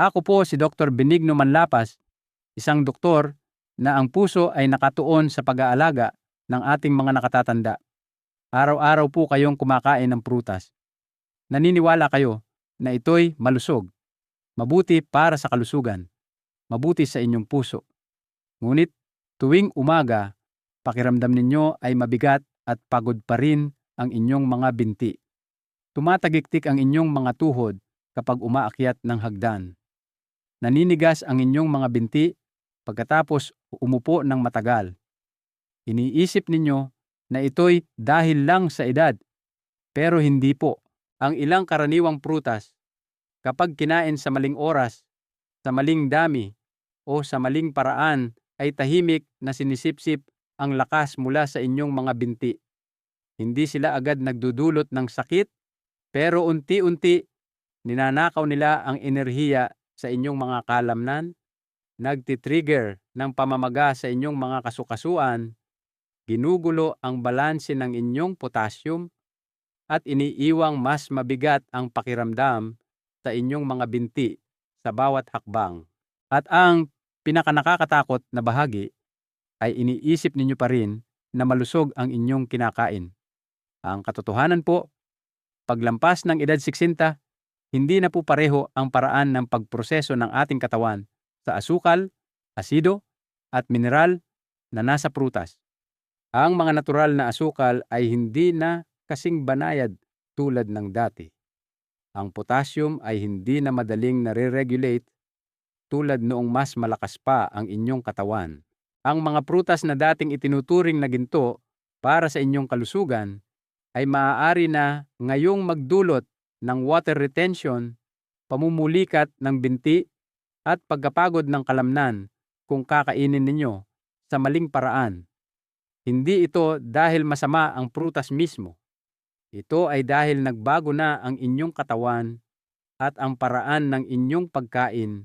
Ako po si Dr. Benigno Manlapas, isang doktor na ang puso ay nakatuon sa pag-aalaga ng ating mga nakatatanda. Araw-araw po kayong kumakain ng prutas. Naniniwala kayo na ito'y malusog, mabuti para sa kalusugan, mabuti sa inyong puso. Ngunit tuwing umaga, pakiramdam ninyo ay mabigat at pagod pa rin ang inyong mga binti. Tumatagiktik ang inyong mga tuhod kapag umaakyat ng hagdan. Naninigas ang inyong mga binti pagkatapos umupo ng matagal. Iniisip ninyo na ito'y dahil lang sa edad, pero hindi po. Ang ilang karaniwang prutas, kapag kinain sa maling oras, sa maling dami, o sa maling paraan, ay tahimik na sinisipsip ang lakas mula sa inyong mga binti. Hindi sila agad nagdudulot ng sakit, pero unti-unti ninanakaw nila ang enerhiya sa inyong mga kalamnan, nagtitrigger ng pamamaga sa inyong mga kasukasuan, ginugulo ang balanse ng inyong potassium, at iniiwang mas mabigat ang pakiramdam sa inyong mga binti sa bawat hakbang. At ang pinakanakakatakot na bahagi ay iniisip ninyo pa rin na malusog ang inyong kinakain. Ang katotohanan po, paglampas ng edad 60, hindi na po pareho ang paraan ng pagproseso ng ating katawan sa asukal, asido, at mineral na nasa prutas. Ang mga natural na asukal ay hindi na kasing banayad tulad ng dati. Ang potassium ay hindi na madaling nare-regulate tulad noong mas malakas pa ang inyong katawan. Ang mga prutas na dating itinuturing na ginto para sa inyong kalusugan ay maaari na ngayong magdulot ng water retention, pamumulikat ng binti, at pagkapagod ng kalamnan kung kakainin ninyo sa maling paraan. Hindi ito dahil masama ang prutas mismo. Ito ay dahil nagbago na ang inyong katawan at ang paraan ng inyong pagkain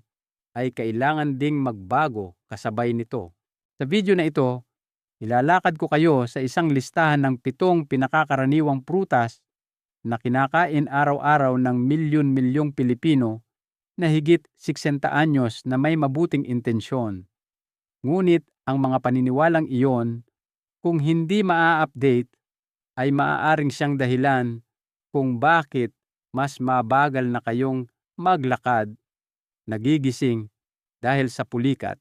ay kailangan ding magbago kasabay nito. Sa video na ito, ilalakad ko kayo sa isang listahan ng 7 pinakakaraniwang prutas na kinakain araw-araw ng milyon-milyong Pilipino na higit 60 anyos na may mabuting intensyon. Ngunit ang mga paniniwalang iyon, kung hindi maa-update, ay maaaring siyang dahilan kung bakit mas mabagal na kayong maglakad, nagigising dahil sa pulikat,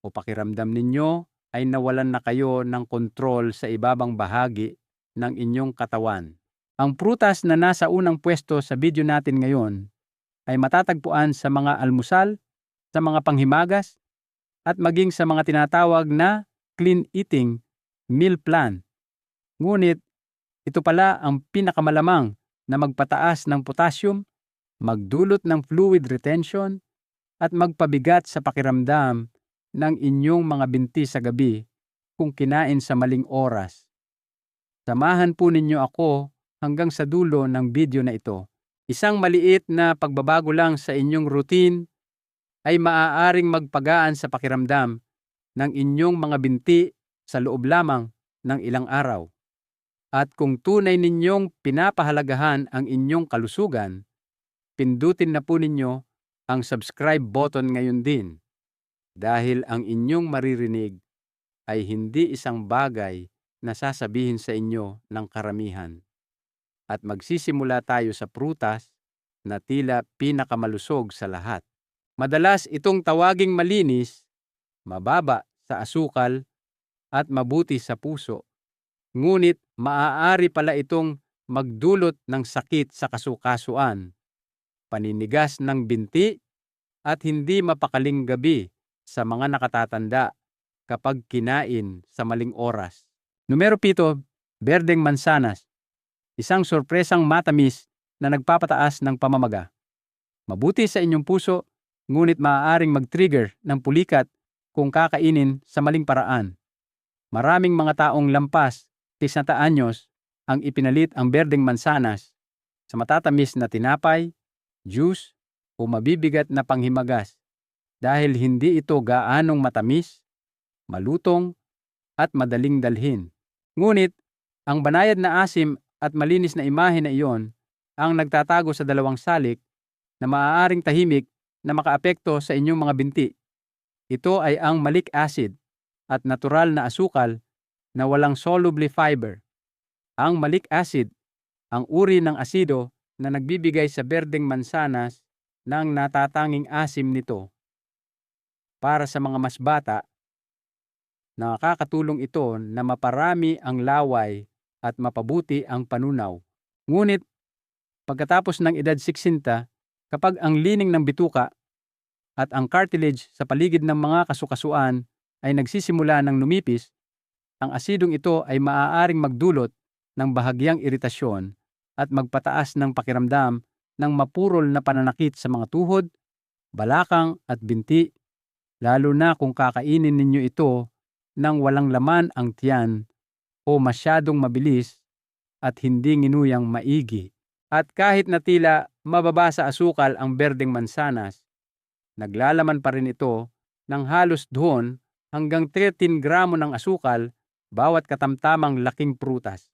o pakiramdam ninyo ay nawalan na kayo ng kontrol sa ibabang bahagi ng inyong katawan. Ang prutas na nasa unang pwesto sa video natin ngayon ay matatagpuan sa mga almusal, sa mga panghimagas, at maging sa mga tinatawag na clean eating meal plan. Ngunit ito pala ang pinakamalamang na magpataas ng potassium, magdulot ng fluid retention, at magpabigat sa pakiramdam ng inyong mga binti sa gabi kung kinain sa maling oras. Samahan po ninyo ako hanggang sa dulo ng video na ito. Isang maliit na pagbabago lang sa inyong routine ay maaaring magpagaan sa pakiramdam ng inyong mga binti sa loob lamang ng ilang araw. At kung tunay ninyong pinapahalagahan ang inyong kalusugan, pindutin na po ninyo ang subscribe button ngayon din, dahil ang inyong maririnig ay hindi isang bagay na sasabihin sa inyo ng karamihan. At magsisimula tayo sa prutas na tila pinakamalusog sa lahat. Madalas itong tawaging malinis, mababa sa asukal, at mabuti sa puso. Ngunit maaari pala itong magdulot ng sakit sa kasukasuan, paninigas ng binti, at hindi mapakaling gabi sa mga nakatatanda kapag kinain sa maling oras. Numero 7, berdeng mansanas. Isang sorpresang matamis na nagpapataas ng pamamaga. Mabuti sa inyong puso, ngunit maaaring mag-trigger ng pulikat kung kakainin sa maling paraan. Maraming mga taong lampas 60 anyos ang ipinalit ang berdeng mansanas sa matatamis na tinapay, juice, o mabibigat na panghimagas dahil hindi ito gaanong matamis, malutong, at madaling dalhin. Ngunit, ang banayad na asim at malinis na imahe na iyon ang nagtatago sa dalawang salik na maaaring tahimik na makaapekto sa inyong mga binti. Ito ay ang malic acid at natural na asukal na walang soluble fiber. Ang malic acid, ang uri ng asido na nagbibigay sa berdeng mansanas ng natatanging asim nito. Para sa mga mas bata, nakakatulong ito na maparami ang laway at mapabuti ang panunaw. Ngunit, pagkatapos ng edad 60, kapag ang lining ng bituka at ang cartilage sa paligid ng mga kasukasuan ay nagsisimula ng lumipis, ang asidong ito ay maaaring magdulot ng bahagyang iritasyon at magpataas ng pakiramdam ng mapurol na pananakit sa mga tuhod, balakang at binti, lalo na kung kakainin ninyo ito nang walang laman ang tiyan o masyadong mabilis at hindi nginuyang maigi. At kahit na tila mababa sa asukal ang berdeng mansanas, naglalaman pa rin ito ng halos 2 hanggang 13 gramo ng asukal bawat katamtamang laking prutas.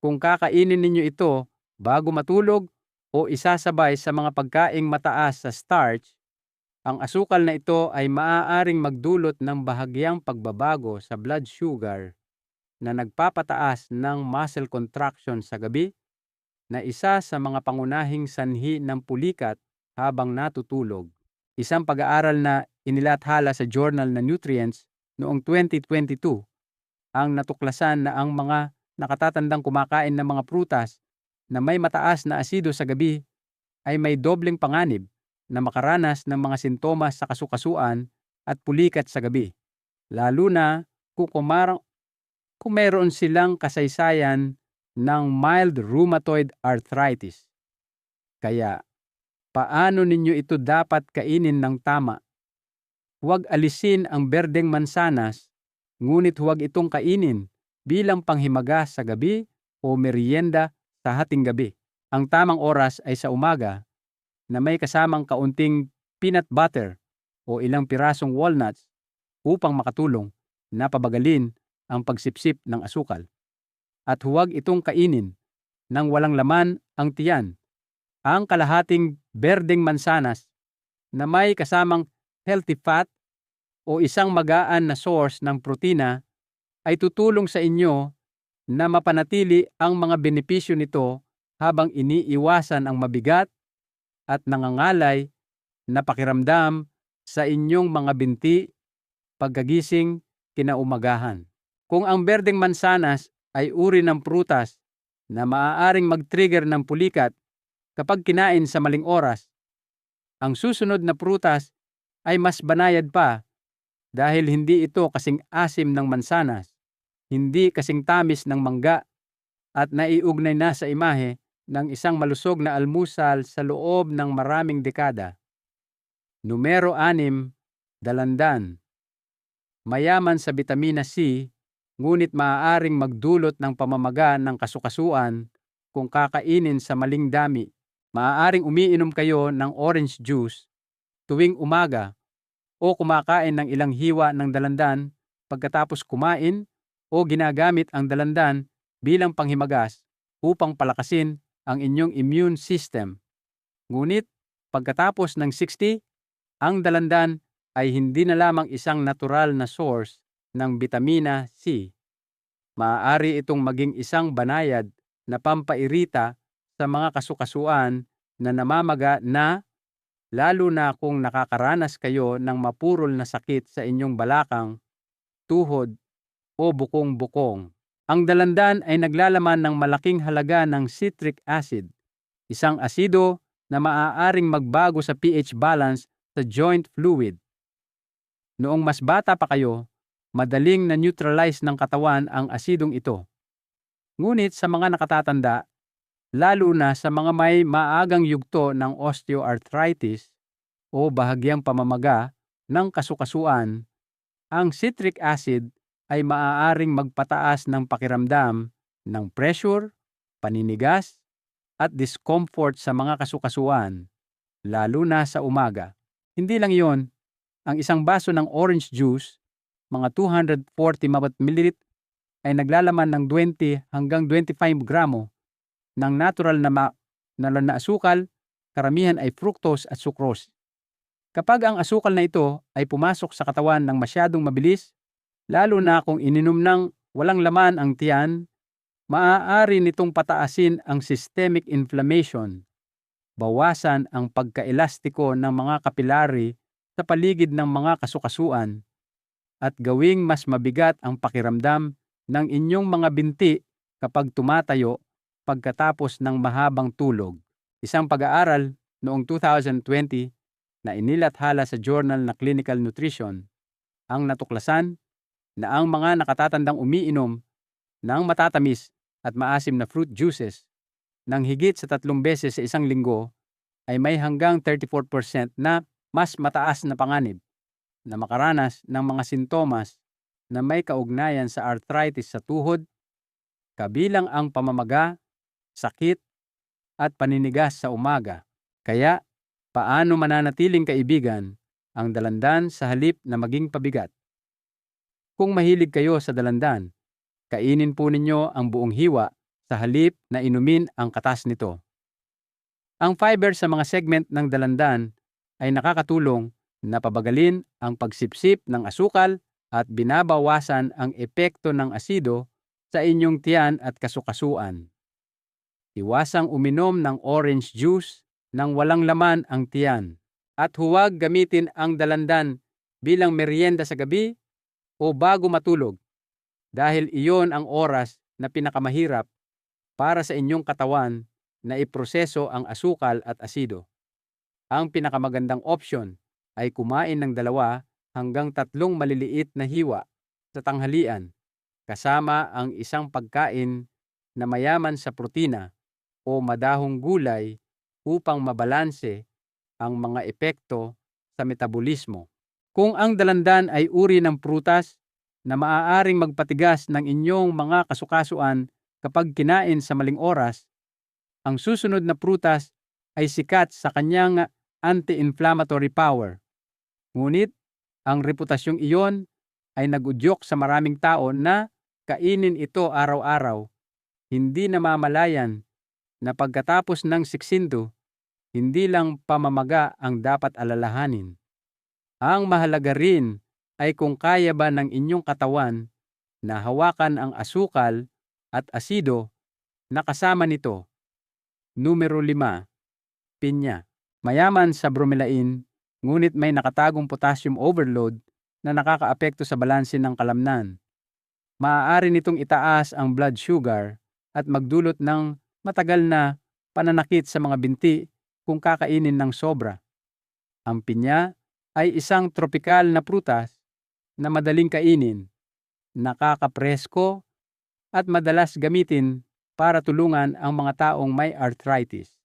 Kung kakainin ninyo ito bago matulog o isasabay sa mga pagkaing mataas sa starch, ang asukal na ito ay maaaring magdulot ng bahagyang pagbabago sa blood sugar na nagpapataas ng muscle contraction sa gabi, na isa sa mga pangunahing sanhi ng pulikat habang natutulog. Isang pag-aaral na inilathala sa Journal na Nutrients noong 2022 ang natuklasan na ang mga nakatatandang kumakain ng mga prutas na may mataas na asido sa gabi ay may dobleng panganib na makaranas ng mga sintomas sa kasukasuan at pulikat sa gabi, lalo na kung mayroon silang kasaysayan ng mild rheumatoid arthritis. Kaya, paano ninyo ito dapat kainin ng tama? Huwag alisin ang berdeng mansanas, ngunit huwag itong kainin bilang panghimaga sa gabi o merienda sa hating gabi. Ang tamang oras ay sa umaga na may kasamang kaunting peanut butter o ilang pirasong walnuts upang makatulong na pabagalin ang pagsipsip ng asukal. At huwag itong kainin nang walang laman ang tiyan. Ang kalahating berdeng mansanas na may kasamang healthy fat o isang magaan na source ng protina ay tutulong sa inyo na mapanatili ang mga benepisyo nito habang iniiwasan ang mabigat at nangangalay na pakiramdam sa inyong mga binti pagkagising kinaumagahan. Kung ang berdeng mansanas ay uri ng prutas na maaaring mag-trigger ng pulikat kapag kinain sa maling oras, ang susunod na prutas ay mas banayad pa dahil hindi ito kasing asim ng mansanas, hindi kasing tamis ng mangga, at naiugnay na sa imahe ng isang malusog na almusal sa loob ng maraming dekada. Numero 6, dalandan. Mayaman sa bitamina C, ngunit maaaring magdulot ng pamamaga ng kasukasuan kung kakainin sa maling dami. Maaaring umiinom kayo ng orange juice tuwing umaga o kumakain ng ilang hiwa ng dalandan pagkatapos kumain, o ginagamit ang dalandan bilang panghimagas upang palakasin ang inyong immune system. Ngunit pagkatapos ng 60, ang dalandan ay hindi na lamang isang natural na source ng bitamina C. Maaari itong maging isang banayad na pampairita sa mga kasukasuan na namamaga na, lalo na kung nakakaranas kayo ng mapurol na sakit sa inyong balakang, tuhod o bukong-bukong. Ang dalandan ay naglalaman ng malaking halaga ng citric acid, isang asido na maaaring magbago sa pH balance sa joint fluid. Noong mas bata pa kayo, madaling na-neutralize ng katawan ang asidong ito. Ngunit sa mga nakatatanda, lalo na sa mga may maagang yugto ng osteoarthritis o bahagyang pamamaga ng kasukasuan, ang citric acid ay maaaring magpataas ng pakiramdam ng pressure, paninigas, at discomfort sa mga kasukasuan, lalo na sa umaga. Hindi lang iyon, ang isang baso ng orange juice, mga 240 ml, ay naglalaman ng 20 hanggang 25 gramo ng natural na asukal, karamihan ay fructose at sucrose. Kapag ang asukal na ito ay pumasok sa katawan ng masyadong mabilis, lalo na kung ininom ng walang laman ang tiyan, maaari nitong pataasin ang systemic inflammation, bawasan ang pagkaelastiko ng mga kapilary sa paligid ng mga kasukasuan, at gawing mas mabigat ang pakiramdam ng inyong mga binti kapag tumatayo pagkatapos ng mahabang tulog. Isang pag-aaral noong 2020 na inilathala sa journal na Clinical Nutrition ang natuklasan na ang mga nakatatandang umiinom ng matatamis at maasim na fruit juices ng higit sa 3 beses sa isang linggo ay may hanggang 34% na mas mataas na panganib na makaranas ng mga sintomas na may kaugnayan sa arthritis sa tuhod, kabilang ang pamamaga, sakit, at paninigas sa umaga. Kaya, paano mananatiling kaibigan ang dalandan sa halip na maging pabigat? Kung mahilig kayo sa dalandan, kainin po ninyo ang buong hiwa sa halip na inumin ang katas nito. Ang fiber sa mga segment ng dalandan ay nakakatulong na pabagalin ang pagsipsip ng asukal at binabawasan ang epekto ng asido sa inyong tiyan at kasukasuan. Iwasang uminom ng orange juice nang walang laman ang tiyan, at huwag gamitin ang dalandan bilang merienda sa gabi o bago matulog dahil iyon ang oras na pinakamahirap para sa inyong katawan na iproseso ang asukal at asido. Ang pinakamagandang opsyon ay kumain ng 2 hanggang 3 maliliit na hiwa sa tanghalian kasama ang isang pagkain na mayaman sa protina o madahong gulay upang mabalanse ang mga epekto sa metabolismo. Kung ang dalandan ay uri ng prutas na maaaring magpatigas ng inyong mga kasukasuan kapag kinain sa maling oras, ang susunod na prutas ay sikat sa kanyang anti-inflammatory power. Ngunit, ang reputasyong iyon ay nagudyok sa maraming tao na kainin ito araw-araw, hindi namamalayan na pagkatapos ng siksinto, hindi lang pamamaga ang dapat alalahanin. Ang mahalaga rin ay kung kaya ba ng inyong katawan na hawakan ang asukal at asido na kasama nito. Numero 5. Pinya. Mayaman sa bromelain, ngunit may nakatagong potassium overload na nakakaapekto sa balanse ng kalamnan. Maaari nitong itaas ang blood sugar at magdulot ng matagal na pananakit sa mga binti kung kakainin ng sobra. Ang pinya ay isang tropikal na prutas na madaling kainin, nakakapresko at madalas gamitin para tulungan ang mga taong may arthritis.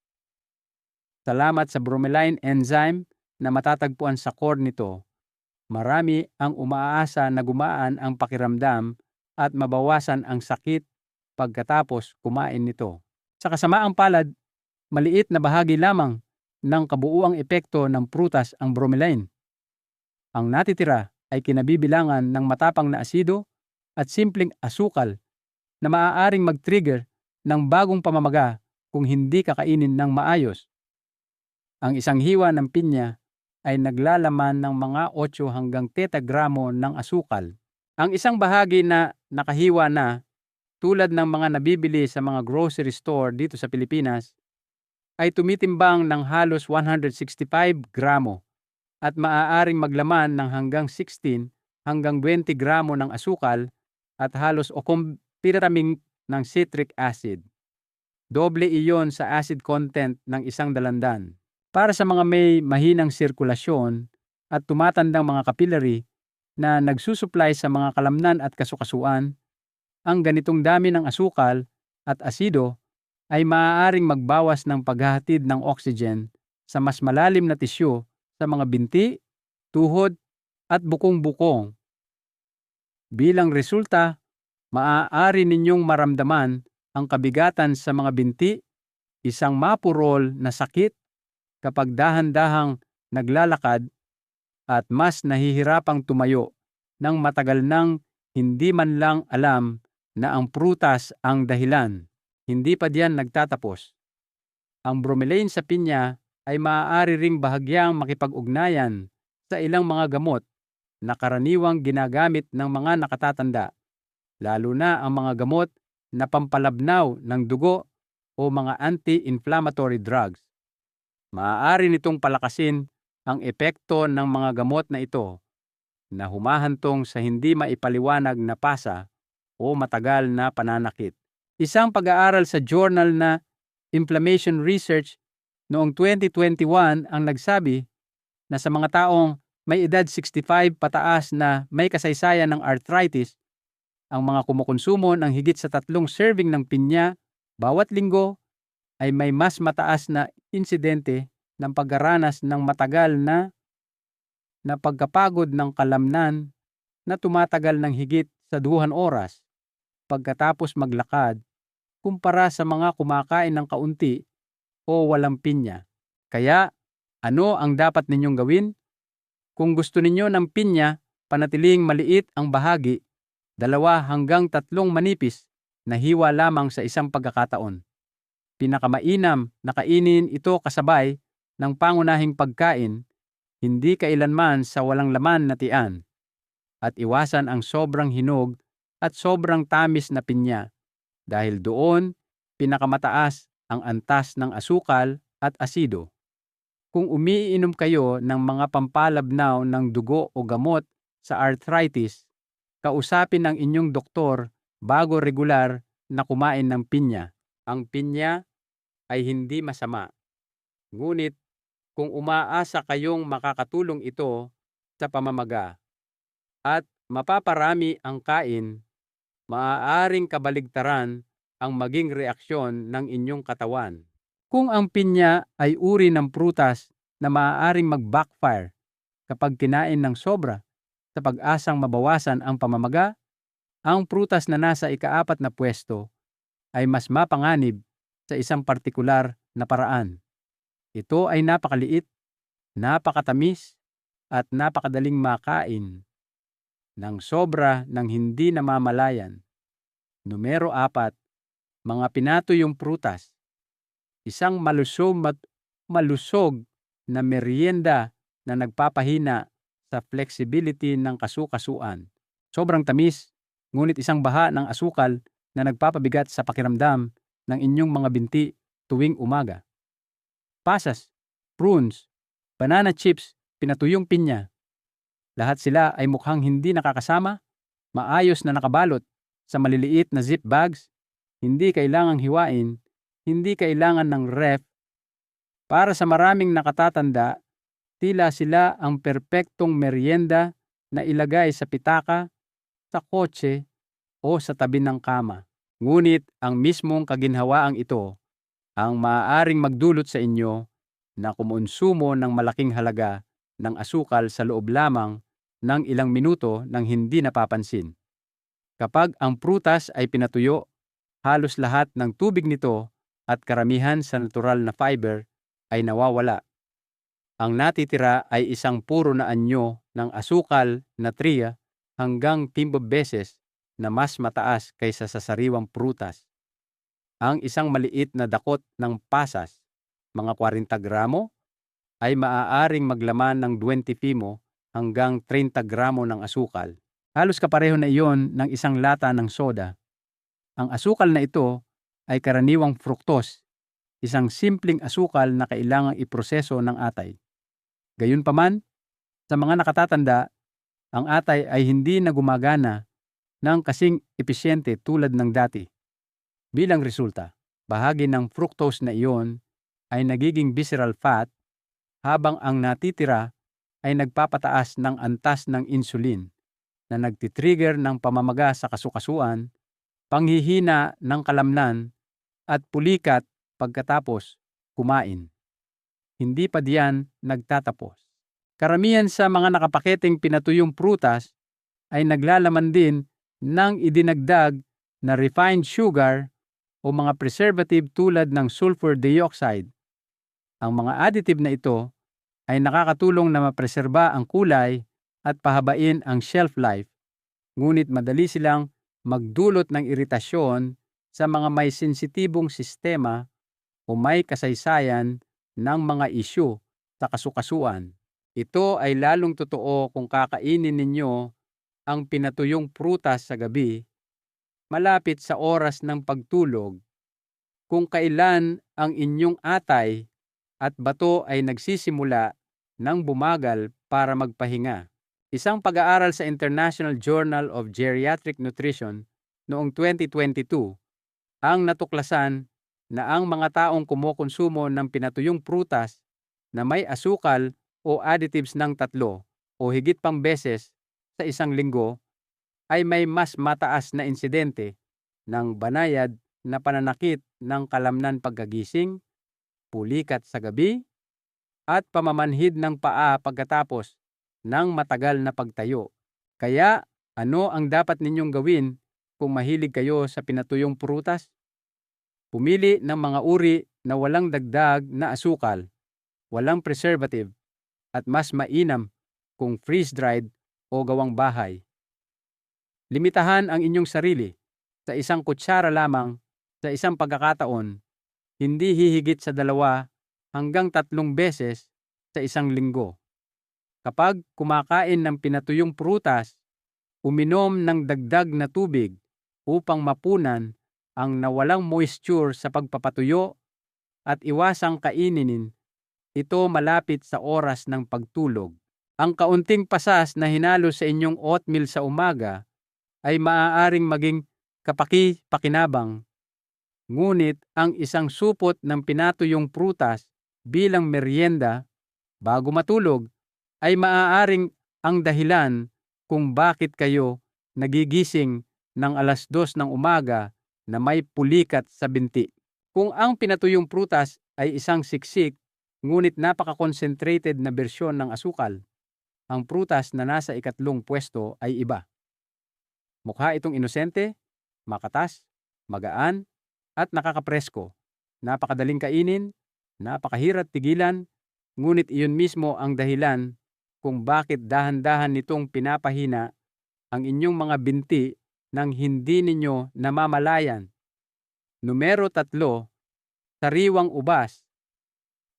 Salamat sa bromelain enzyme na matatagpuan sa core nito, marami ang umaasa na gumaan ang pakiramdam at mabawasan ang sakit pagkatapos kumain nito. Sa kasamaang palad, maliit na bahagi lamang ng kabuuang epekto ng prutas ang bromelain. Ang natitira ay kinabibilangan ng matapang na asido at simpleng asukal na maaaring mag-trigger ng bagong pamamaga kung hindi kakainin ng maayos. Ang isang hiwa ng pinya ay naglalaman ng mga 8 hanggang 10 gramo ng asukal. Ang isang bahagi na nakahiwa na, tulad ng mga nabibili sa mga grocery store dito sa Pilipinas, ay tumitimbang ng halos 165 gramo at maaaring maglaman ng hanggang 16 hanggang 20 gramo ng asukal at halos 8 piraming ng citric acid. Doble iyon sa acid content ng isang dalandan. Para sa mga may mahinang sirkulasyon at tumatandang mga capillary na nagsusupply sa mga kalamnan at kasukasuan, ang ganitong dami ng asukal at asido ay maaaring magbawas ng paghahatid ng oxygen sa mas malalim na tisyo sa mga binti, tuhod at bukong-bukong. Bilang resulta, maaari ninyong maramdaman ang kabigatan sa mga binti, isang mapurol na sakit kapag dahan-dahang naglalakad at mas nahihirapang tumayo ng matagal nang hindi man lang alam na ang prutas ang dahilan. Hindi pa diyan nagtatapos. Ang bromelain sa pinya ay maaari ring bahagyang makipag-ugnayan sa ilang mga gamot na karaniwang ginagamit ng mga nakatatanda, lalo na ang mga gamot na pampalabnaw ng dugo o mga anti-inflammatory drugs. Maaari nitong palakasin ang epekto ng mga gamot na ito na humahantong sa hindi maipaliwanag na pasa o matagal na pananakit. Isang pag-aaral sa journal na Inflammation Research noong 2021 ang nagsabi na sa mga taong may edad 65 pataas na may kasaysayan ng arthritis, ang mga kumukonsumo ng higit sa 3 serving ng pinya bawat linggo ay may mas mataas na insidente ng paggaranas ng matagal na pagkapagod ng kalamnan na tumatagal ng higit sa 2 oras pagkatapos maglakad kumpara sa mga kumakain ng kaunti o walang pinya. Kaya, ano ang dapat ninyong gawin? Kung gusto ninyo ng pinya, panatiling maliit ang bahagi, 2 hanggang 3 manipis na hiwa lamang sa isang pagkakataon. Pinakamainam na kainin ito kasabay ng pangunahing pagkain, hindi kailanman sa walang laman na tiyan, at iwasan ang sobrang hinog at sobrang tamis na pinya dahil doon pinakamataas ang antas ng asukal at asido. Kung umiinom kayo ng mga pampalabnaw ng dugo o gamot sa arthritis, kausapin ang inyong doktor bago regular na kumain ng pinya. Ang pinya ay hindi masama. Ngunit kung umaasa kayong makakatulong ito sa pamamaga at mapaparami ang kain, maaaring kabaligtaran ang maging reaksyon ng inyong katawan. Kung ang pinya ay uri ng prutas na maaaring mag-backfire kapag kinain ng sobra sa pag-asang mabawasan ang pamamaga, ang prutas na nasa ika-4 na pwesto ay mas mapanganib sa isang partikular na paraan. Ito ay napakaliit, napakatamis, at napakadaling makain ng sobra ng hindi namamalayan. Numero 4, mga pinatuyong prutas. Isang malusog na merienda na nagpapahina sa flexibility ng kasukasuan. Sobrang tamis, ngunit isang baha ng asukal na nagpapabigat sa pakiramdam ng inyong mga binti tuwing umaga. Pasas, prunes, banana chips, pinatuyong pinya. Lahat sila ay mukhang hindi nakakasama, maayos na nakabalot sa maliliit na zip bags, hindi kailangang hiwain, hindi kailangan ng ref. Para sa maraming nakatatanda, tila sila ang perpektong merienda na ilagay sa pitaka, sa kotse, o sa tabi ng kama. Ngunit ang mismong kaginhawaang ito ang maaaring magdulot sa inyo na kumonsumo ng malaking halaga ng asukal sa loob lamang ng ilang minuto nang hindi napapansin. Kapag ang prutas ay pinatuyo, halos lahat ng tubig nito at karamihan sa natural na fiber ay nawawala. Ang natitira ay isang puro na anyo ng asukal na 3 hanggang 5 beses na mas mataas kaysa sa sariwang prutas. Ang isang maliit na dakot ng pasas, mga 40 gramo, ay maaaring maglaman ng 20 pimo hanggang 30 gramo ng asukal. Halos kapareho na iyon ng isang lata ng soda. Ang asukal na ito ay karaniwang fructose, isang simpleng asukal na kailangang iproseso ng atay. Gayunpaman, sa mga nakatatanda, ang atay ay hindi na gumagana ng kasing episyente tulad ng dati. Bilang resulta, bahagi ng fructose na iyon ay nagiging visceral fat habang ang natitira ay nagpapataas ng antas ng insulin na nagtitrigger ng pamamaga sa kasukasuan, panghihina ng kalamnan at pulikat pagkatapos kumain. Hindi pa diyan nagtatapos. Karamihan sa mga nakapaketeng pinatuyong prutas ay naglalaman din ng idinagdag na refined sugar o mga preservative tulad ng sulfur dioxide. Ang mga additive na ito ay nakakatulong na mapreserba ang kulay at pahabain ang shelf life, ngunit madali silang magdulot ng iritasyon sa mga may sensitibong sistema o may kasaysayan ng mga isyu sa kasukasuan. Ito ay lalong totoo kung kakainin ninyo ang pinatuyong prutas sa gabi, malapit sa oras ng pagtulog, kung kailan ang inyong atay at bato ay nagsisimula ng bumagal para magpahinga. Isang pag-aaral sa International Journal of Geriatric Nutrition noong 2022 ang natuklasan na ang mga taong kumukonsumo ng pinatuyong prutas na may asukal o additives ng 3 o higit pang beses sa isang linggo ay may mas mataas na insidente ng banayad na pananakit ng kalamnan pagkagising, pulikat sa gabi, at pamamanhid ng paa pagkatapos ng matagal na pagtayo. Kaya ano ang dapat ninyong gawin kung mahilig kayo sa pinatuyong prutas? Pumili ng mga uri na walang dagdag na asukal, walang preservative, at mas mainam kung freeze-dried o gawang bahay. Limitahan ang inyong sarili sa isang kutsara lamang sa isang pagkakataon, hindi hihigit sa 2 hanggang 3 beses sa isang linggo. Kapag kumakain ng pinatuyong prutas, uminom ng dagdag na tubig upang mapunan ang nawalang moisture sa pagpapatuyo at iwasang kainin ito malapit sa oras ng pagtulog. Ang kaunting pasas na hinalo sa inyong oatmeal sa umaga ay maaaring maging kapaki-pakinabang, ngunit ang isang supot ng pinatuyong prutas bilang merienda bago matulog ay maaaring ang dahilan kung bakit kayo nagigising ng 2:00 ng umaga na may pulikat sa binti. Kung ang pinatuyong prutas ay isang siksik ngunit napaka-concentrated na bersyon ng asukal, ang prutas na nasa 3 pwesto ay iba. Mukha itong inosente, makatas, magaan, at nakakapresko. Napakadaling kainin, napakahirap tigilan, ngunit iyon mismo ang dahilan kung bakit dahan-dahan nitong pinapahina ang inyong mga binti nang hindi ninyo namamalayan. Numero 3, sariwang ubas.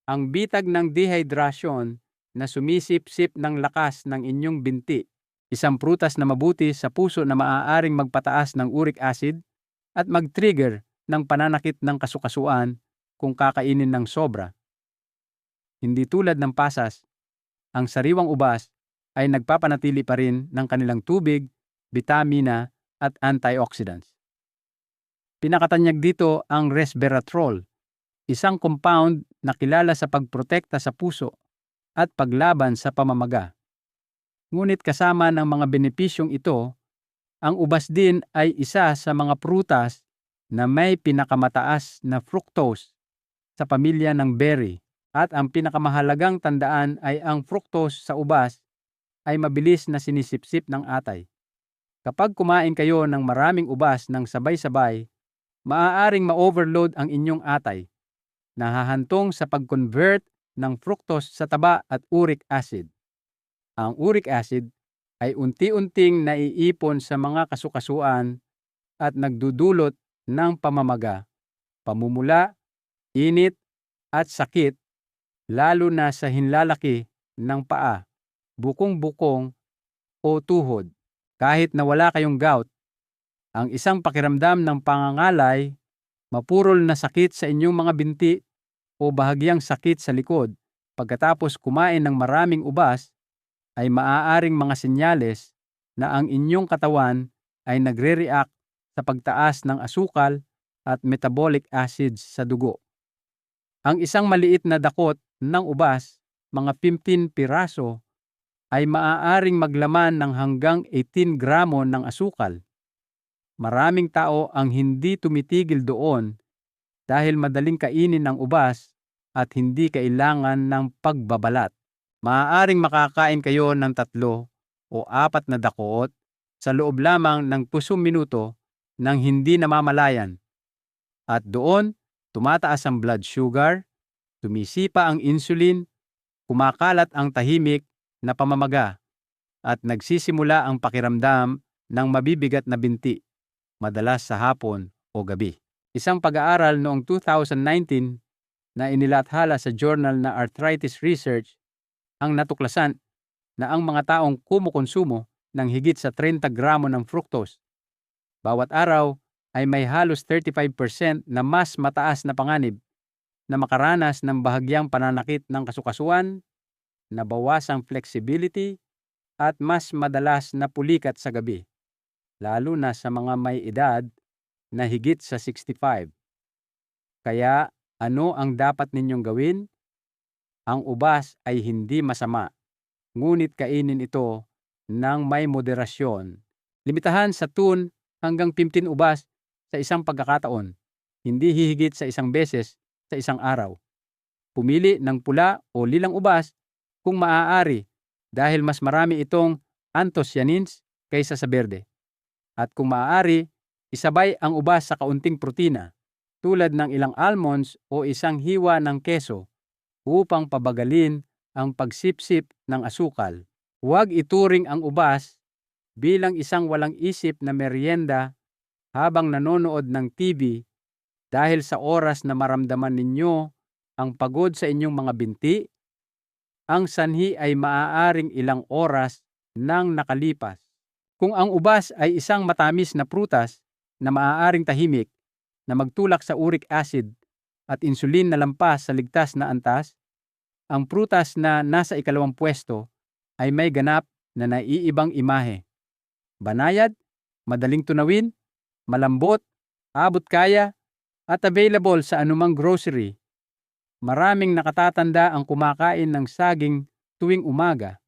Ang bitag ng dehydrasyon na sumisip-sip ng lakas ng inyong binti. Isang prutas na mabuti sa puso na maaaring magpataas ng uric acid at mag-trigger ng pananakit ng kasukasuan kung kakainin ng sobra. Hindi tulad ng pasas, ang sariwang ubas ay nagpapanatili pa rin ng kanilang tubig, bitamina at antioxidants. Pinakatanyag dito ang resveratrol, isang compound na kilala sa pagprotekta sa puso at paglaban sa pamamaga. Ngunit kasama ng mga benepisyong ito, ang ubas din ay isa sa mga prutas na may pinakamataas na fructose sa pamilya ng berry, at ang pinakamahalagang tandaan ay ang fructose sa ubas ay mabilis na sinisipsip ng atay. Kapag kumain kayo ng maraming ubas ng sabay-sabay, maaaring ma-overload ang inyong atay, nahahantong sa pag-convert ng fructose sa taba at uric acid. Ang uric acid ay unti-unting naiipon sa mga kasukasuan at nagdudulot ng pamamaga, pamumula, init, at sakit, lalo na sa hinlalaki ng paa, bukong-bukong o tuhod. Kahit na wala kayong gout, ang isang pakiramdam ng pangangalay, mapurol na sakit sa inyong mga binti o bahagyang sakit sa likod pagkatapos kumain ng maraming ubas ay maaaring mga senyales na ang inyong katawan ay nagre-react sa pagtaas ng asukal at metabolic acids sa dugo. Ang isang maliit na dakot ng ubas, mga 15 piraso, ay maaaring maglaman ng hanggang 18 gramo ng asukal. Maraming tao ang hindi tumitigil doon dahil madaling kainin ng ubas at hindi kailangan ng pagbabalat. Maaaring makakain kayo ng 3 o 4 na dakot sa loob lamang ng 10 minuto nang hindi namamalayan. At doon, tumataas ang blood sugar, tumisipa ang insulin, kumakalat ang tahimik na pamamaga, at nagsisimula ang pakiramdam ng mabibigat na binti, madalas sa hapon o gabi. Isang pag-aaral noong 2019 na inilathala sa journal na Arthritis Research ang natuklasan na ang mga taong kumukonsumo ng higit sa 30 gramo ng fructose bawat araw ay may halos 35% na mas mataas na panganib na makaranas ng bahagyang pananakit ng kasukasuan, nabawasang flexibility, at mas madalas na pulikat sa gabi, lalo na sa mga may edad na higit sa 65. Kaya ano ang dapat ninyong gawin? Ang ubas ay hindi masama, ngunit kainin ito ng may moderasyon. Limitahan sa 2 hanggang 15 ubas sa isang pagkakataon, hindi hihigit sa 1 beses sa isang araw. Pumili ng pula o lilang ubas kung maaari dahil mas marami itong anthocyanins kaysa sa berde. At kung maaari, isabay ang ubas sa kaunting protina tulad ng ilang almonds o isang hiwa ng keso upang pabagalin ang pagsipsip ng asukal. Huwag ituring ang ubas bilang isang walang isip na merienda habang nanonood ng TV dahil sa oras na maramdaman ninyo ang pagod sa inyong mga binti, ang sanhi ay maaaring ilang oras nang nakalipas. Kung ang ubas ay isang matamis na prutas na maaaring tahimik na magtulak sa uric acid at insulin na lampas sa ligtas na antas, ang prutas na nasa ikalawang pwesto ay may ganap na naiibang imahe. Banayad, madaling tunawin, malambot, abot kaya, at available sa anumang grocery. Maraming nakatatanda ang kumakain ng saging tuwing umaga.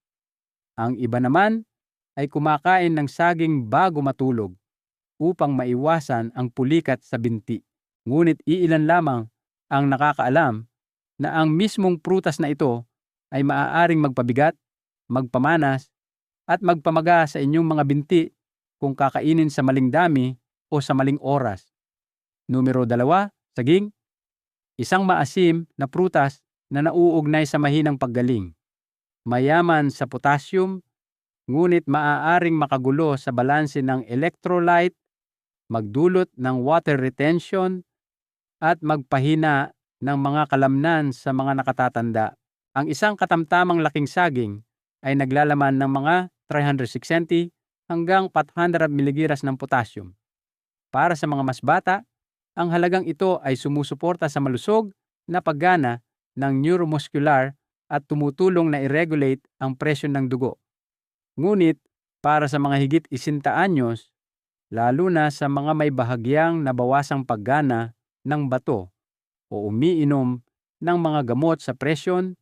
Ang iba naman ay kumakain ng saging bago matulog upang maiwasan ang pulikat sa binti. Ngunit iilan lamang ang nakakaalam na ang mismong prutas na ito ay maaaring magpabigat, magpamanas, at magpamaga sa inyong mga binti kung kakainin sa maling dami o sa maling oras. Numero 2, saging. Isang maasim na prutas na nauugnay sa mahinang paggaling. Mayaman sa potassium, ngunit maaaring makagulo sa balanse ng electrolyte, magdulot ng water retention, at magpahina ng mga kalamnan sa mga nakatatanda. Ang isang katamtamang laking saging ay naglalaman ng mga 360 hanggang 400 mg ng potassium. Para sa mga mas bata, ang halagang ito ay sumusuporta sa malusog na paggana ng neuromuscular at tumutulong na i-regulate ang presyon ng dugo. Ngunit para sa mga higit 60 anyos, lalo na sa mga may bahagyang nabawasang paggana ng bato o umiinom ng mga gamot sa presyon,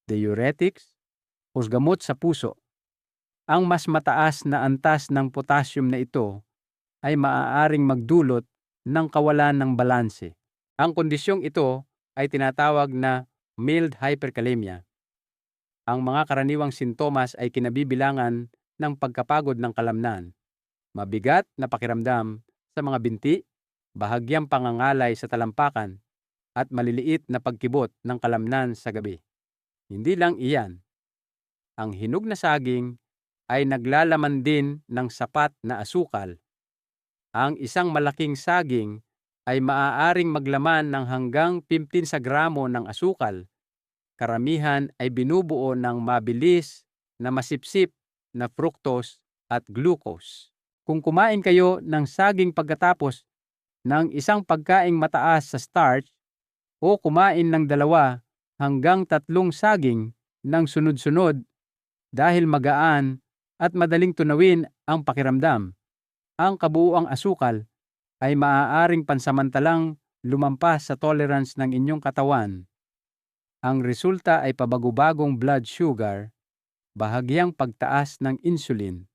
diuretics, o gamot sa puso, ang mas mataas na antas ng potassium na ito ay maaaring magdulot ng kawalan ng balanse. Ang kondisyong ito ay tinatawag na mild hyperkalemia. Ang mga karaniwang sintomas ay kinabibilangan ng pagkapagod ng kalamnan, mabigat na pakiramdam sa mga binti, bahagyang pangangalay sa talampakan, at maliliit na pagkibot ng kalamnan sa gabi. Hindi lang iyan. Ang hinog na saging ay naglalaman din ng sapat na asukal. Ang isang malaking saging ay maaaring maglaman ng hanggang 15 sa gramo ng asukal. Karamihan ay binubuo ng mabilis na masipsip na fructose at glucose. Kung kumain kayo ng saging pagkatapos ng isang pagkaing mataas sa starch o kumain ng 2 hanggang 3 saging ng sunod-sunod dahil magaan at madaling tunawin ang pakiramdam, ang kabuuang asukal ay maaaring pansamantalang lumampas sa tolerance ng inyong katawan. Ang resulta ay pabago-bagong blood sugar, bahagyang pagtaas ng insulin,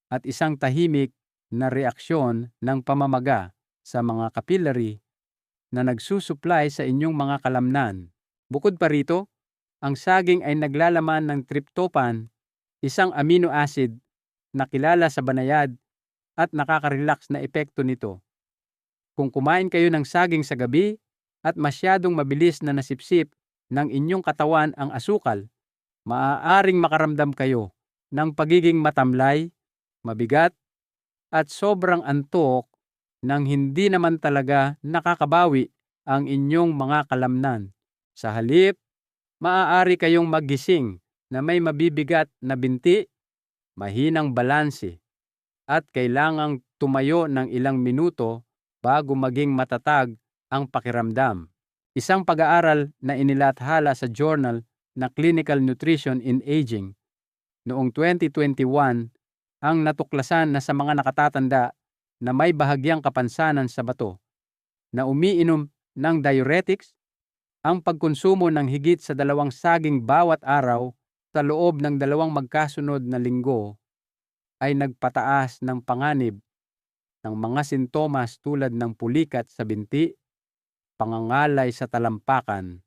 at isang tahimik na reaksyon ng pamamaga sa mga capillary na nagsusupply sa inyong mga kalamnan. Bukod pa rito, ang saging ay naglalaman ng tryptophan, isang amino acid na kilala sa banayad at nakaka-relax na epekto nito. Kung kumain kayo ng saging sa gabi at masyadong mabilis na nasipsip ng inyong katawan ang asukal, maaaring makaramdam kayo ng pagiging matamlay, mabigat, at sobrang antok nang hindi naman talaga nakakabawi ang inyong mga kalamnan. Sa halip, maaari kayong maggising na may mabibigat na binti, mahinang balanse, at kailangang tumayo ng ilang minuto bago maging matatag ang pakiramdam. Isang pag-aaral na inilathala sa journal na Clinical Nutrition in Aging noong 2021 ang natuklasan na sa mga nakatatanda na may bahagyang kapansanan sa bato na umiinom ng diuretics, ang pagkonsumo ng higit sa 2 saging bawat araw sa loob ng 2 magkasunod na linggo ay nagpataas ng panganib ng mga sintomas tulad ng pulikat sa binti, pangangalay sa talampakan,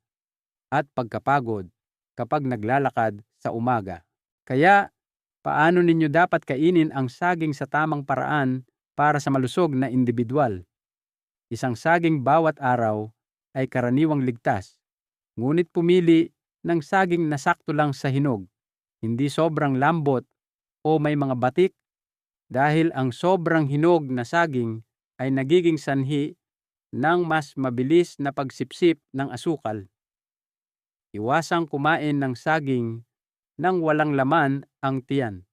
at pagkapagod kapag naglalakad sa umaga. Kaya, paano ninyo dapat kainin ang saging sa tamang paraan para sa malusog na individual? Isang saging bawat araw ay karaniwang ligtas, ngunit pumili ng saging na sakto lang sa hinog, hindi sobrang lambot o may mga batik, dahil ang sobrang hinog na saging ay nagiging sanhi ng mas mabilis na pagsipsip ng asukal. Iwasang kumain ng saging nang walang laman ang tiyan,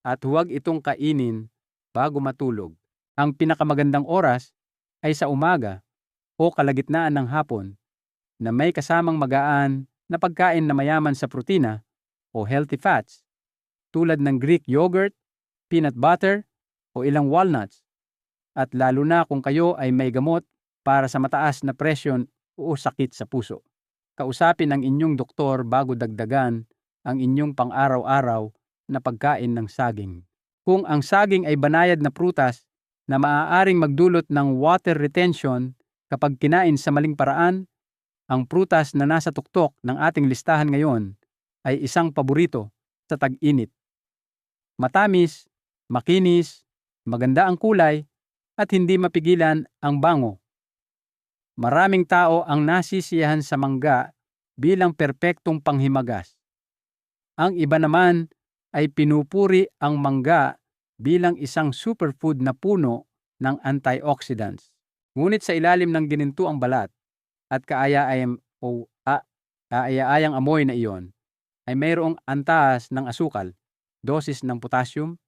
at huwag itong kainin bago matulog. Ang pinakamagandang oras ay sa umaga o kalagitnaan ng hapon na may kasamang magaan na pagkain na mayaman sa protina o healthy fats tulad ng Greek yogurt, peanut butter o ilang walnuts, at lalo na kung kayo ay may gamot para sa mataas na presyon o sakit sa puso. Kausapin ang inyong doktor bago dagdagan ang inyong pang-araw-araw na pagkain ng saging. Kung ang saging ay banayad na prutas na maaaring magdulot ng water retention kapag kinain sa maling paraan, ang prutas na nasa tuktok ng ating listahan ngayon ay isang paborito sa tag-init. Matamis, makinis, maganda ang kulay, at hindi mapigilan ang bango. Maraming tao ang nasisiyahan sa mangga bilang perpektong panghimagas. Ang iba naman ay pinupuri ang mangga bilang isang superfood na puno ng antioxidants. Ngunit sa ilalim ng ginintuang balat at kaayaayang amoy na iyon ay mayroong antas ng asukal, dosis ng potassium,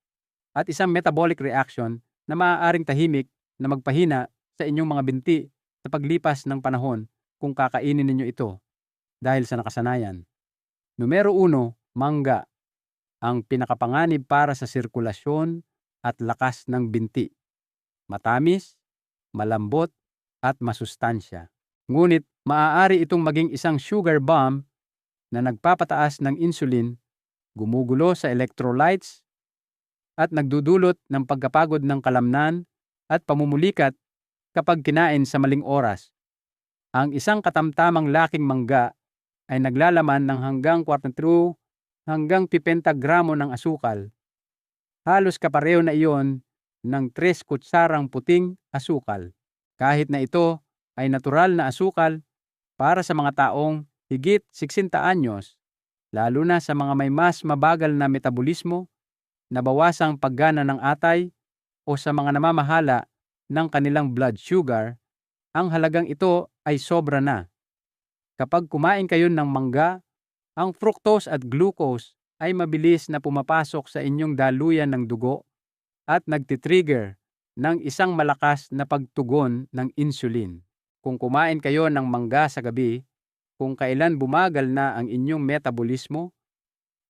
at isang metabolic reaction na maaaring tahimik na magpahina sa inyong mga binti sa paglipas ng panahon kung kakainin ninyo ito dahil sa nakasanayan. Numero 1, mangga, ang pinakapanganib para sa sirkulasyon at lakas ng binti. Matamis, malambot, at masustansya. Ngunit maaari itong maging isang sugar bomb na nagpapataas ng insulin, gumugulo sa electrolytes, at nagdudulot ng pagkapagod ng kalamnan at pamumulikat kapag kinain sa maling oras. Ang isang katamtamang laking mangga ay naglalaman ng hanggang 43 hanggang 50 gramo ng asukal. Halos kapareho na iyon ng 3 kutsarang puting asukal. Kahit na ito ay natural na asukal para sa mga taong higit 60 anyos, lalo na sa mga may mas mabagal na metabolismo, nabawasang paggana ng atay, o sa mga namamahala ng kanilang blood sugar, ang halagang ito ay sobra na. Kapag kumain kayo ng mangga, ang fructose at glucose ay mabilis na pumapasok sa inyong daluyan ng dugo at nagtitrigger ng isang malakas na pagtugon ng insulin. Kung kumain kayo ng mangga sa gabi, kung kailan bumagal na ang inyong metabolismo,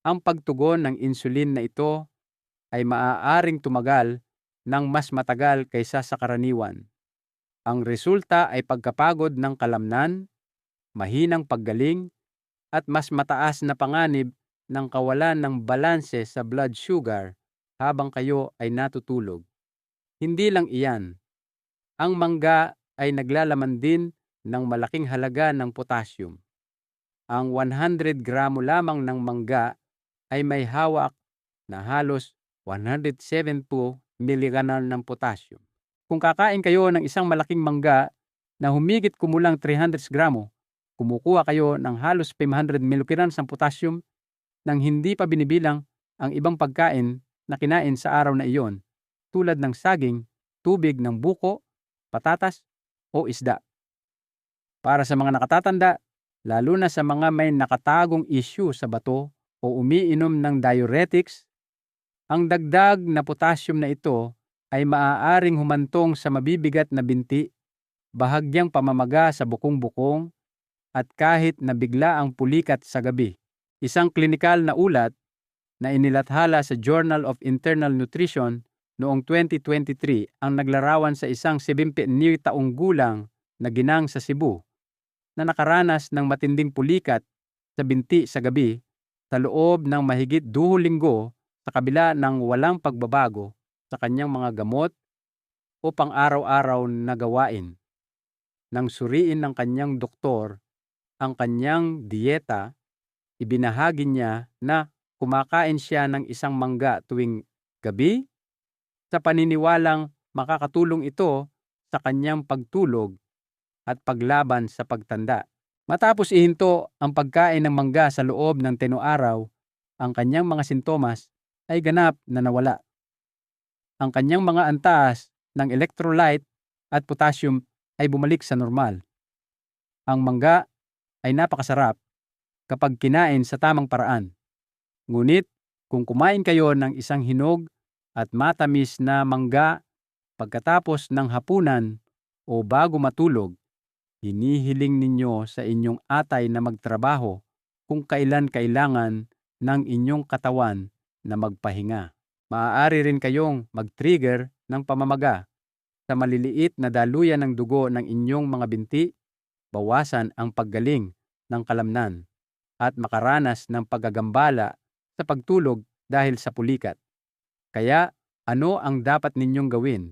ang pagtugon ng insulin na ito ay maaaring tumagal ng mas matagal kaysa sa karaniwan. Ang resulta ay pagkapagod ng kalamnan, mahinang paggaling, at mas mataas na panganib ng kawalan ng balanse sa blood sugar habang kayo ay natutulog. Hindi lang iyan, ang mangga ay naglalaman din ng malaking halaga ng potassium. Ang 100 gramo lamang ng mangga ay may hawak na halos 170 miligram ng potassium. Kung kakain kayo ng isang malaking mangga na humigit kumulang 300 gramo, kumukuha kayo ng halos 500 milligrams ng potassium nang hindi pa binibilang ang ibang pagkain na kinain sa araw na iyon, tulad ng saging, tubig ng buko, patatas, o isda. Para sa mga nakatatanda, lalo na sa mga may nakatagong issue sa bato o umiinom ng diuretics. Ang dagdag na potassium na ito ay maaaring humantong sa mabibigat na binti, bahagyang pamamaga sa bukong-bukong, at kahit na bigla ang pulikat sa gabi. Isang klinikal na ulat na inilathala sa Journal of Internal Nutrition noong 2023 ang naglarawan sa isang 70 taong gulang na ginang sa Cebu na nakaranas ng matinding pulikat sa binti sa gabi sa loob ng mahigit 2 linggo sa kabila ng walang pagbabago sa kanyang mga gamot o pang-araw-araw na gawain. Nang suriin ng kanyang doktor ang kanyang dieta, ibinahagi niya na kumakain siya ng isang mangga tuwing gabi sa paniniwalang makakatulong ito sa kanyang pagtulog at paglaban sa pagtanda. Matapos ihinto ang pagkain ng mangga sa loob ng 10 araw, ang kanyang mga sintomas ay ganap na nawala. Ang kanyang mga antas ng electrolyte at potassium ay bumalik sa normal. Ang mangga ay napakasarap kapag kinain sa tamang paraan. Ngunit kung kumain kayo ng isang hinog at matamis na mangga pagkatapos ng hapunan o bago matulog, hinihiling ninyo sa inyong atay na magtrabaho kung kailan kailangan ng inyong katawan na magpahinga. Maaari rin kayong mag-trigger ng pamamaga sa maliliit na daluyan ng dugo ng inyong mga binti, bawasan ang paggaling ng kalamnan, at makaranas ng paggagambala sa pagtulog dahil sa pulikat. Kaya ano ang dapat ninyong gawin?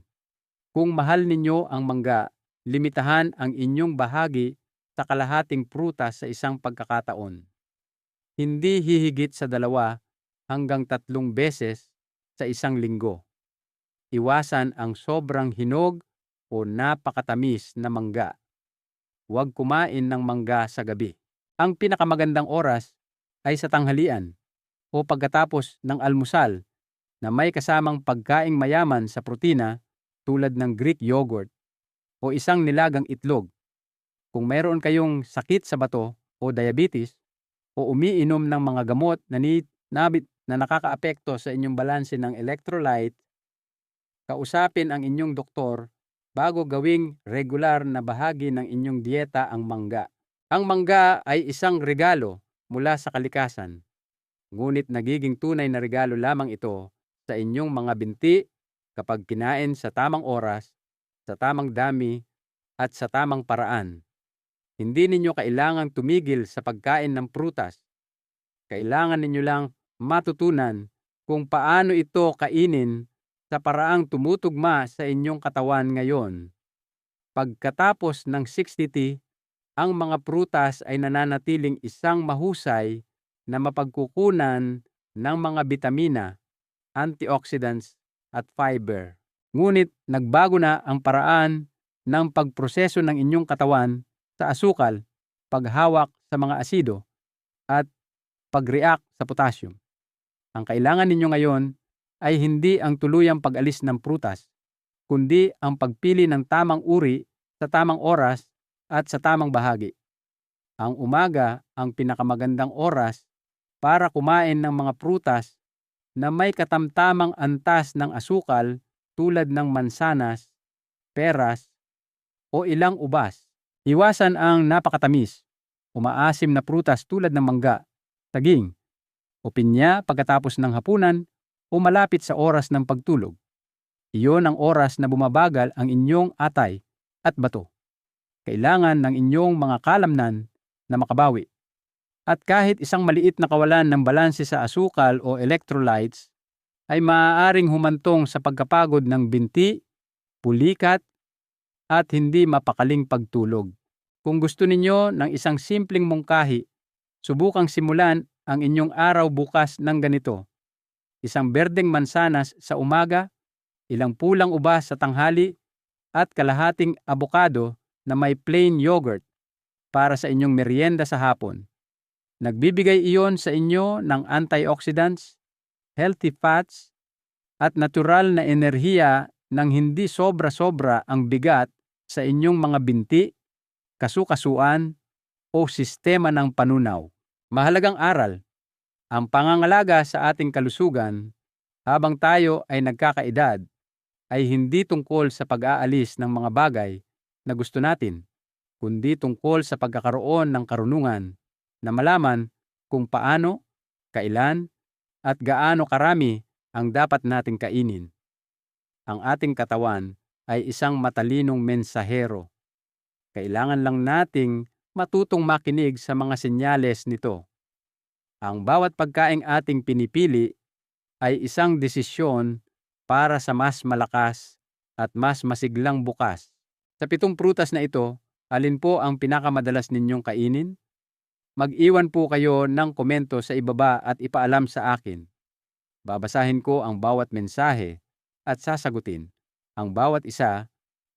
Kung mahal ninyo ang mangga, limitahan ang inyong bahagi sa kalahating prutas sa isang pagkakataon. Hindi hihigit sa 2 hanggang 3 beses sa isang linggo. Iwasan ang sobrang hinog o napakatamis na mangga. Huwag kumain ng mangga sa gabi. Ang pinakamagandang oras ay sa tanghalian o pagkatapos ng almusal na may kasamang pagkaing mayaman sa protina tulad ng Greek yogurt o isang nilagang itlog. Kung mayroon kayong sakit sa bato o diabetes o umiinom ng mga gamot na nakakaapekto sa inyong balanse ng electrolyte, kausapin ang inyong doktor bago gawing regular na bahagi ng inyong dieta ang mangga. Ang mangga ay isang regalo mula sa kalikasan, ngunit nagiging tunay na regalo lamang ito sa inyong mga binti kapag kinain sa tamang oras, sa tamang dami, at sa tamang paraan. Hindi ninyo kailangang tumigil sa pagkain ng prutas. Kailangan ninyo lang matutunan kung paano ito kainin sa paraang tumutugma sa inyong katawan ngayon. Pagkatapos ng 60, ang mga prutas ay nananatiling isang mahusay na mapagkukunan ng mga bitamina, antioxidants at fiber. Ngunit nagbago na ang paraan ng pagproseso ng inyong katawan sa asukal, paghawak sa mga asido, at pag-react sa potassium. Ang kailangan ninyo ngayon ay hindi ang tuluyang pag-alis ng prutas, kundi ang pagpili ng tamang uri sa tamang oras at sa tamang bahagi. Ang umaga ang pinakamagandang oras para kumain ng mga prutas na may katamtamang antas ng asukal tulad ng mansanas, peras, o ilang ubas. Iwasan ang napakatamis, umaasim na prutas tulad ng mangga, saging, o pinya pagkatapos ng hapunan o malapit sa oras ng pagtulog. Iyon ang oras na bumabagal ang inyong atay at bato. Kailangan ng inyong mga kalamnan na makabawi. At kahit isang maliit na kawalan ng balanse sa asukal o electrolytes ay maaaring humantong sa pagkapagod ng binti, pulikat, at hindi mapakaling pagtulog. Kung gusto ninyo ng isang simpleng mungkahi, subukang simulan ang inyong araw bukas ng ganito: isang berdeng mansanas sa umaga, ilang pulang ubas sa tanghali, at kalahating abokado na may plain yogurt para sa inyong merienda sa hapon. Nagbibigay iyon sa inyo ng antioxidants, healthy fats, at natural na enerhiya nang hindi sobra-sobra ang bigat sa inyong mga binti, kasukasuan, o sistema ng panunaw. Mahalagang aral, ang pangangalaga sa ating kalusugan habang tayo ay nagkakaedad ay hindi tungkol sa pag-aalis ng mga bagay na gusto natin, kundi tungkol sa pagkakaroon ng karunungan na malaman kung paano, kailan, at gaano karami ang dapat nating kainin. Ang ating katawan ay isang matalinong mensahero. Kailangan lang nating matutong makinig sa mga senyales nito. Ang bawat pagkaing ating pinipili ay isang desisyon para sa mas malakas at mas masiglang bukas. Sa 7 prutas na ito, alin po ang pinakamadalas ninyong kainin? Mag-iwan po kayo ng komento sa ibaba at ipaalam sa akin. Babasahin ko ang bawat mensahe at sasagutin ang bawat isa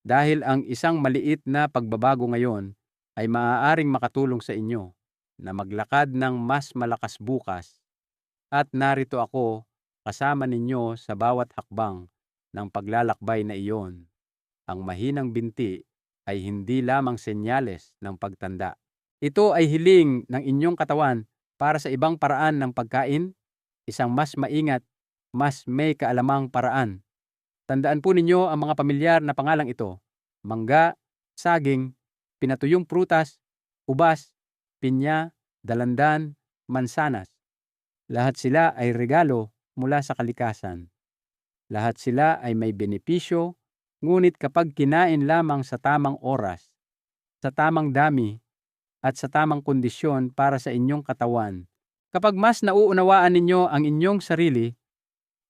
dahil ang isang maliit na pagbabago ngayon ay maaaring makatulong sa inyo na maglakad ng mas malakas bukas. At narito ako kasama ninyo sa bawat hakbang ng paglalakbay na iyon. Ang mahinang binti ay hindi lamang senyales ng pagtanda. Ito ay hiling ng inyong katawan para sa ibang paraan ng pagkain, isang mas maingat, mas may kaalamang paraan. Tandaan po ninyo ang mga pamilyar na pangalang ito: mangga, saging, pinatuyong prutas, ubas, pinya, dalandan, mansanas. Lahat sila ay regalo mula sa kalikasan. Lahat sila ay may benepisyo, ngunit kapag kinain lamang sa tamang oras, sa tamang dami, at sa tamang kondisyon para sa inyong katawan, kapag mas nauunawaan ninyo ang inyong sarili,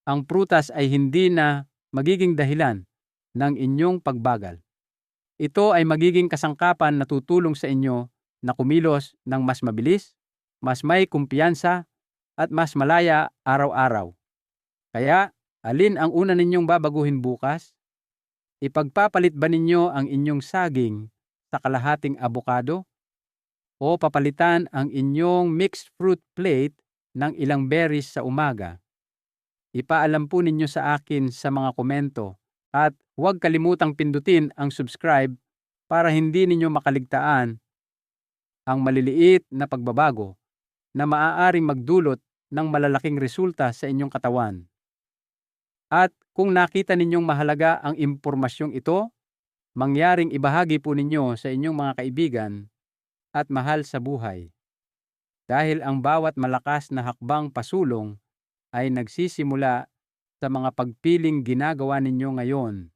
ang prutas ay hindi na magiging dahilan ng inyong pagbagal. Ito ay magiging kasangkapan na tutulong sa inyo na kumilos ng mas mabilis, mas may kumpiyansa, at mas malaya araw-araw. Kaya, alin ang una ninyong babaguhin bukas? Ipagpapalit ba ninyo ang inyong saging sa kalahating abokado? O papalitan ang inyong mixed fruit plate ng ilang berries sa umaga? Ipaalam po ninyo sa akin sa mga komento at huwag kalimutang pindutin ang subscribe para hindi ninyo makaligtaan ang maliliit na pagbabago na maaaring magdulot ng malalaking resulta sa inyong katawan. At kung nakita ninyong mahalaga ang impormasyong ito, mangyaring ibahagi po ninyo sa inyong mga kaibigan at mahal sa buhay. Dahil ang bawat malakas na hakbang pasulong ay nagsisimula sa mga pagpiling ginagawa ninyo ngayon.